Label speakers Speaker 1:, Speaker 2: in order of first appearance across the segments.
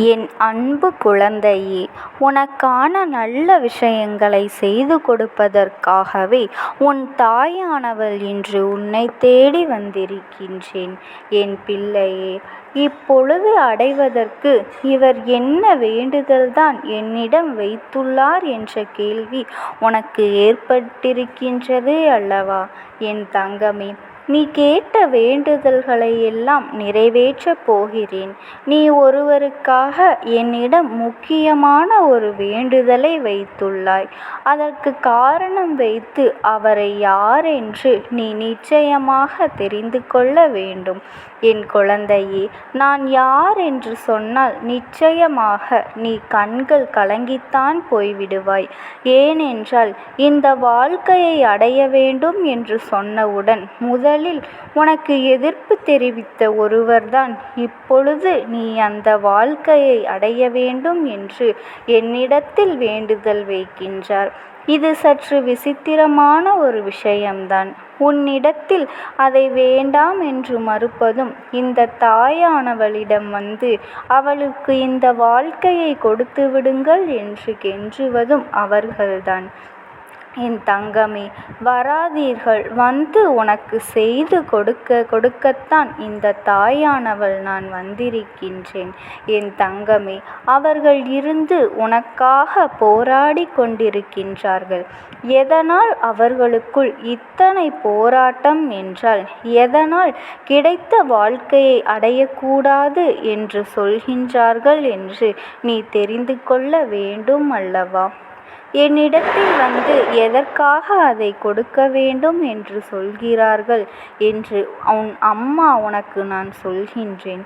Speaker 1: என் அன்பு குழந்தையே, உனக்கான நல்ல விஷயங்களை செய்து கொடுப்பதற்காகவே உன் தாயானவள் இன்று உன்னை தேடி வந்திருக்கின்றேன். என் பிள்ளையே, இப்பொழுது அடைவதற்கு இவர் என்ன வேண்டுதல்தான் என்னிடம் வைத்துள்ளார் என்ற கேள்வி உனக்கு ஏற்பட்டிருக்கின்றது அல்லவா? என் தங்கமே, நீ கேட்ட வேண்டுதல்களை எல்லாம் நிறைவேற்றப் போகிறேன். நீ ஒருவருக்காக என்னிடம் முக்கியமான ஒரு வேண்டுதலை வைத்துள்ளாய். அதற்கு காரணம் வைத்து அவரை யாரென்று நீ நிச்சயமாக தெரிந்து கொள்ள வேண்டும். என் குழந்தையே, நான் யார் என்று சொன்னால் நிச்சயமாக நீ கண்கள் கலங்கித்தான் போய்விடுவாய். ஏனென்றால் இந்த வாழ்க்கையை அடைய வேண்டும் என்று சொன்னவுடன் முதலில் உனக்கு எதிர்ப்பு தெரிவித்த ஒருவர்தான் இப்பொழுது நீ அந்த வாழ்க்கையை அடைய வேண்டும் என்று என்னிடத்தில் வேண்டுதல் வைக்கின்றார். இது சற்று விசித்திரமான ஒரு விஷயம்தான். உன்னிடத்தில் அதை வேண்டாம் என்று மறுப்பதும், இந்த தாயானவளிடம் வந்து அவளுக்கு இந்த வாழ்க்கையை கொடுத்து விடுங்கள் என்று கெஞ்சுவதும் அவர்கள்தான். என் தங்கமே, வராதீர்கள். வந்து உனக்கு செய்து கொடுக்கத்தான் இந்த தாயானவள் நான் வந்திருக்கின்றேன். என் தங்கமே, அவர்கள் இருந்து உனக்காக போராடி கொண்டிருக்கின்றார்கள். எதனால் அவர்களுக்குள் இத்தனை போராட்டம் என்றால், எதனால் கிடைத்த வாழ்க்கையை அடையக்கூடாது என்று சொல்கின்றார்கள் என்று நீ தெரிந்து கொள்ள வேண்டும் அல்லவா? என்னிடத்தில் வந்து எதற்காக அதை கொடுக்க வேண்டும் என்று சொல்கிறார்கள் என்று உன் அம்மா உனக்கு நான் சொல்கின்றேன்.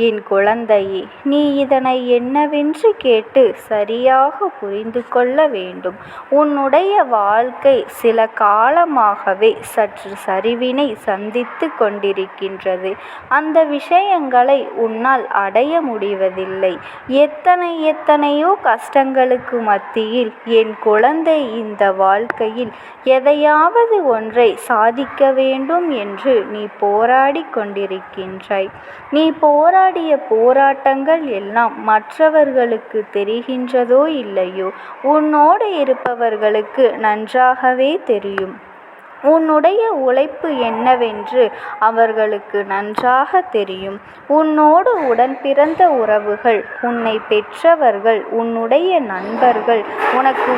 Speaker 1: என் குழந்தையே, நீ இதனை என்னவென்று கேட்டு சரியாக புரிந்து கொள்ள வேண்டும். உன்னுடைய வாழ்க்கை சில காலமாகவே சற்று சரிவினை சந்தித்து கொண்டிருக்கின்றது. அந்த விஷயங்களை உன்னால் அடைய முடிவதில்லை. எத்தனையோ கஷ்டங்களுக்கு மத்தியில் என் குழந்தை இந்த வாழ்க்கையில் எதையாவது ஒன்றை சாதிக்க வேண்டும் என்று நீ போராடி கொண்டிருக்கின்றாய். நீ போராடிய போராட்டங்கள் எல்லாம் மற்றவர்களுக்கு தெரிகின்றதோ இல்லையோ, உன்னோடு இருப்பவர்களுக்கு நன்றாகவே தெரியும். உன்னுடைய உழைப்பு என்னவென்று அவர்களுக்கு நன்றாக தெரியும். உன்னோடு உடன் பிறந்த உறவுகள், உன்னை பெற்றவர்கள், உன்னுடைய நண்பர்கள், உனக்கு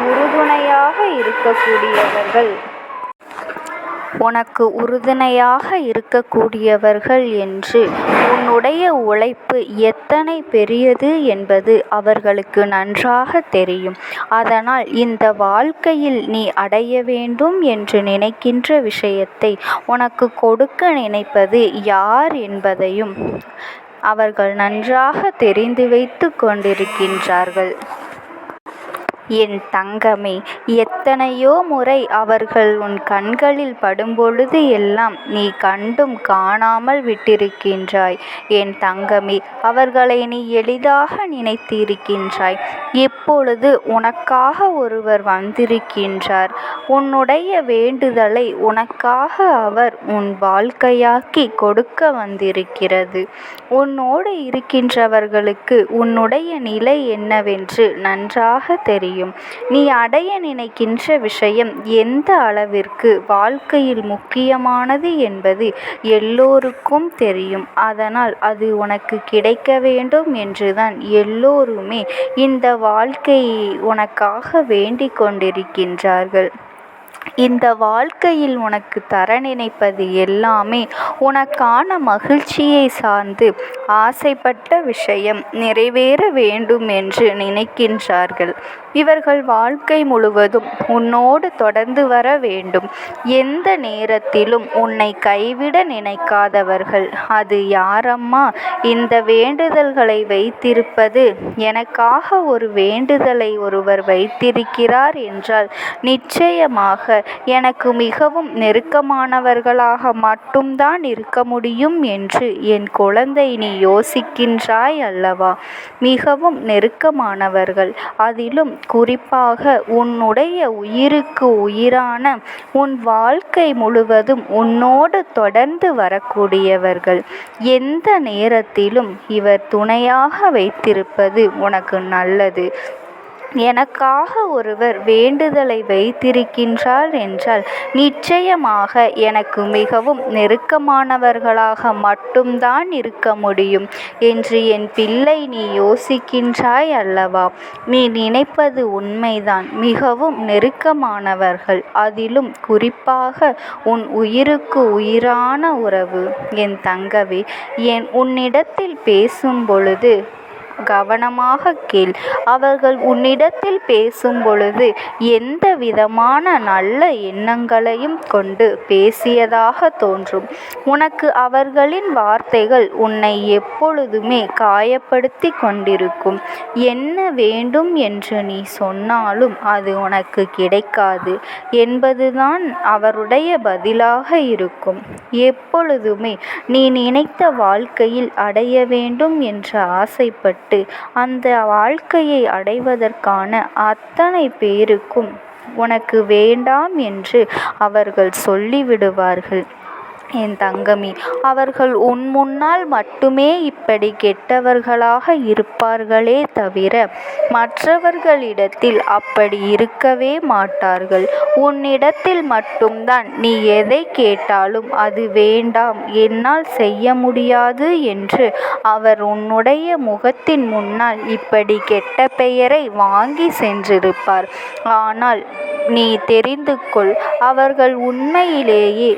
Speaker 1: உறுதுணையாக இருக்கக்கூடியவர்கள் என்று உன்னுடைய உழைப்பு எத்தனை பெரியது என்பது அவர்களுக்கு நன்றாக தெரியும். அதனால் இந்த வாழ்க்கையில் நீ அடைய வேண்டும் என்று நினைக்கின்ற விஷயத்தை உனக்கு கொடுக்க நினைப்பது யார் என்பதையும் அவர்கள் நன்றாக தெரிந்து வைத்து கொண்டிருக்கின்றார்கள். என் தங்கமே, எத்தனையோ முறை அவர்கள் உன் கண்களில் படும்பொழுது எல்லாம் நீ கண்டும் காணாமல் விட்டிருக்கின்றாய். என் தங்கமே, அவர்களை நீ எளிதாக நினைத்திருக்கின்றாய். இப்பொழுது உனக்காக ஒருவர் வந்திருக்கின்றார். உன்னுடைய வேண்டுதலை உனக்காக அவர் உன் வாழ்க்கையாக்கி கொடுக்க வந்திருக்கிறது. உன்னோடு இருக்கின்றவர்களுக்கு உன்னுடைய நிலை என்னவென்று நன்றாக தெரியும். நீ அடைய நினைக்கின்ற விஷயம் எந்த அளவிற்கு வாழ்க்கையில் முக்கியமானது என்பது எல்லோருக்கும் தெரியும். அதனால் அது உனக்கு கிடைக்க வேண்டும் என்றுதான் எல்லோருமே இந்த வாழ்க்கையை உனக்காக வேண்டிக் கொண்டிருக்கின்றார்கள். இந்த வாழ்க்கையில் உனக்கு தர நினைப்பது எல்லாமே உனக்கான மகிழ்ச்சியை சார்ந்து ஆசைப்பட்ட விஷயம் நிறைவேற வேண்டும் என்று நினைக்கின்றார்கள். இவர்கள் வாழ்க்கை முழுவதும் உன்னோடு தொடர்ந்து வர வேண்டும். எந்த நேரத்திலும் உன்னை கைவிட நினைக்காதவர்கள். அது யாரம்மா இந்த வேண்டுதல்களை வைத்திருப்பது? எனக்காக ஒரு வேண்டுதலை ஒருவர் வைத்திருக்கிறார் என்றால் நிச்சயமாக எனக்கு மிகவும் நெருக்கமானவர்களாக மட்டும்தான் இருக்க முடியும் என்று என் குழந்தை நீ யோசிக்கின்றாய் அல்லவா? மிகவும் நெருக்கமானவர்கள், அதிலும் குறிப்பாக உன்னுடைய உயிருக்கு உயிரான, உன் வாழ்க்கை முழுவதும் உன்னோடு தொடர்ந்து வரக்கூடியவர்கள். எந்த நேரத்திலும் இவர் துணையாக வைத்திருப்பது உனக்கு நல்லது. எனக்காக ஒருவர் வேண்டுதலை வைத்திருக்கின்றார் என்றால் நிச்சயமாக எனக்கு மிகவும் நெருக்கமானவர்களாக மட்டும்தான் இருக்க முடியும் என்று என் பிள்ளை நீ யோசிக்கின்றாய் அல்லவா? நீ நினைப்பது உண்மைதான். மிகவும் நெருக்கமானவர்கள், அதிலும் குறிப்பாக உன் உயிருக்கு உயிரான உறவு. என் தங்கமே, உன்னிடத்தில் பேசும் பொழுது கவனமாக கேள். அவர்கள் உன்னிடத்தில் பேசும் பொழுது எந்த விதமான நல்ல எண்ணங்களையும் கொண்டு பேசியதாக தோன்றும். உனக்கு அவர்களின் வார்த்தைகள் உன்னை எப்பொழுதுமே காயப்படுத்தி கொண்டிருக்கும். என்ன வேண்டும் என்று நீ சொன்னாலும் அது உனக்கு கிடைக்காது என்பதுதான் அவருடைய பதிலாக இருக்கும். எப்பொழுதுமே நீ நினைத்த வாழ்க்கையில் அடைய வேண்டும் என்று ஆசைப்பட்டு அந்த வாழ்க்கையை அடைவதற்கான அத்தனை பேருக்கும் உனக்கு வேண்டாம் என்று அவர்கள் சொல்லிவிடுவார்கள். என் தங்கமே, அவர்கள் உன் முன்னால் மட்டுமே இப்படி கெட்டவர்களாக இருப்பார்களே தவிர மற்றவர்களிடத்தில் அப்படி இருக்கவே மாட்டார்கள். உன்னிடத்தில் மட்டும்தான் நீ எதை கேட்டாலும் அது வேண்டாம், என்னால் செய்ய முடியாது என்று அவர் உன்னுடைய முகத்தின் முன்னால் இப்படி கெட்ட பெயரை வாங்கி சென்றிருப்பார். ஆனால் நீ தெரிந்து கொள், அவர்கள் உண்மையிலேயே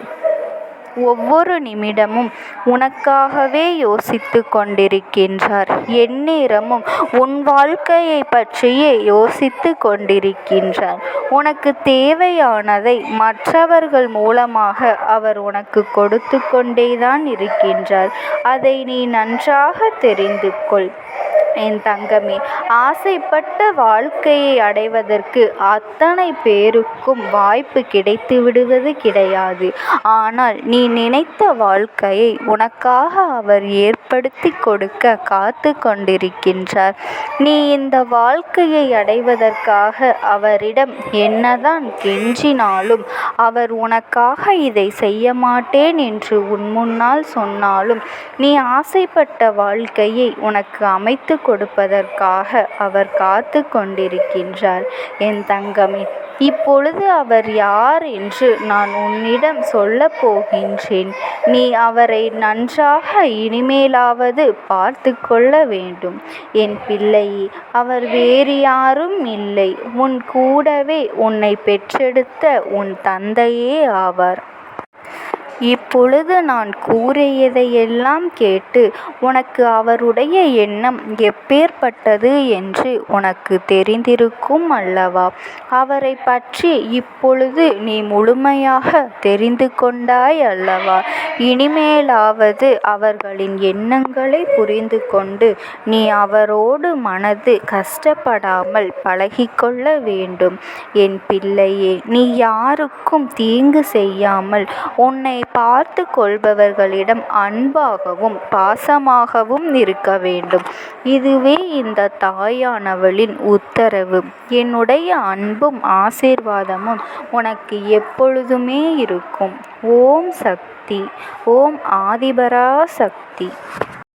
Speaker 1: ஒவ்வொரு நிமிடமும் உனக்காகவே யோசித்து கொண்டிருக்கின்றார். எந்நேரமும் உன் வாழ்க்கையை பற்றியே யோசித்து கொண்டிருக்கின்றார். உனக்கு தேவையானதை மற்றவர்கள் மூலமாக அவர் உனக்கு கொடுத்து கொண்டேதான் இருக்கின்றார். அதை நீ நன்றாக தெரிந்து கொள். என் தங்கமே, ஆசைப்பட்ட வாழ்க்கையை அடைவதற்கு அத்தனை பேருக்கும் வாய்ப்பு கிடைத்து விடுவது கிடையாது. ஆனால் நீ நினைத்த வாழ்க்கையை உனக்காக அவர் ஏற்படுத்தி கொடுக்க காத்து கொண்டிருக்கின்றார். நீ இந்த வாழ்க்கையை அடைவதற்காக அவரிடம் என்னதான் கெஞ்சினாலும் அவர் உனக்காக இதை செய்ய மாட்டேன் என்று உன் முன்னால் சொன்னாலும் நீ ஆசைப்பட்ட வாழ்க்கையை உனக்கு அமைத்து கொடுப்பதற்காக அவர் காத்து கொண்டிருக்கின்றார். என் தங்கமே, இப்பொழுது அவர் யார் என்று நான் உன்னிடம் சொல்லப் போகின்றேன். நீ அவரை நன்றாக இனிமேலாவது பார்த்து கொள்ள வேண்டும். என் பிள்ளையே, அவர் வேறு யாரும் இல்லை, உன் கூடவே உன்னை பெற்றெடுத்த உன் தந்தையே ஆவார். இப்பொழுது நான் கூறியதையெல்லாம் கேட்டு உனக்கு அவருடைய எண்ணம் எப்பேற்பட்டது என்று உனக்கு தெரிந்திருக்கும் அல்லவா? அவரை பற்றி இப்பொழுது நீ முழுமையாக தெரிந்து கொண்டாய் அல்லவா? இனிமேலாவது அவர்களின் எண்ணங்களை புரிந்து கொண்டு நீ அவரோடு மனது கஷ்டப்படாமல் பழகிக்கொள்ள வேண்டும். என் பிள்ளையே, நீ யாருக்கும் தீங்கு செய்யாமல் உன்னை பார்த்து கொள்பவர்களிடம் அன்பாகவும் பாசமாகவும் இருக்க வேண்டும். இதுவே இந்த தாயானவளின் உத்தரவு. என்னுடைய அன்பும் ஆசீர்வாதமும் உனக்கு எப்பொழுதுமே இருக்கும். ஓம் சக்தி. ஓம் ஆதிபரா சக்தி.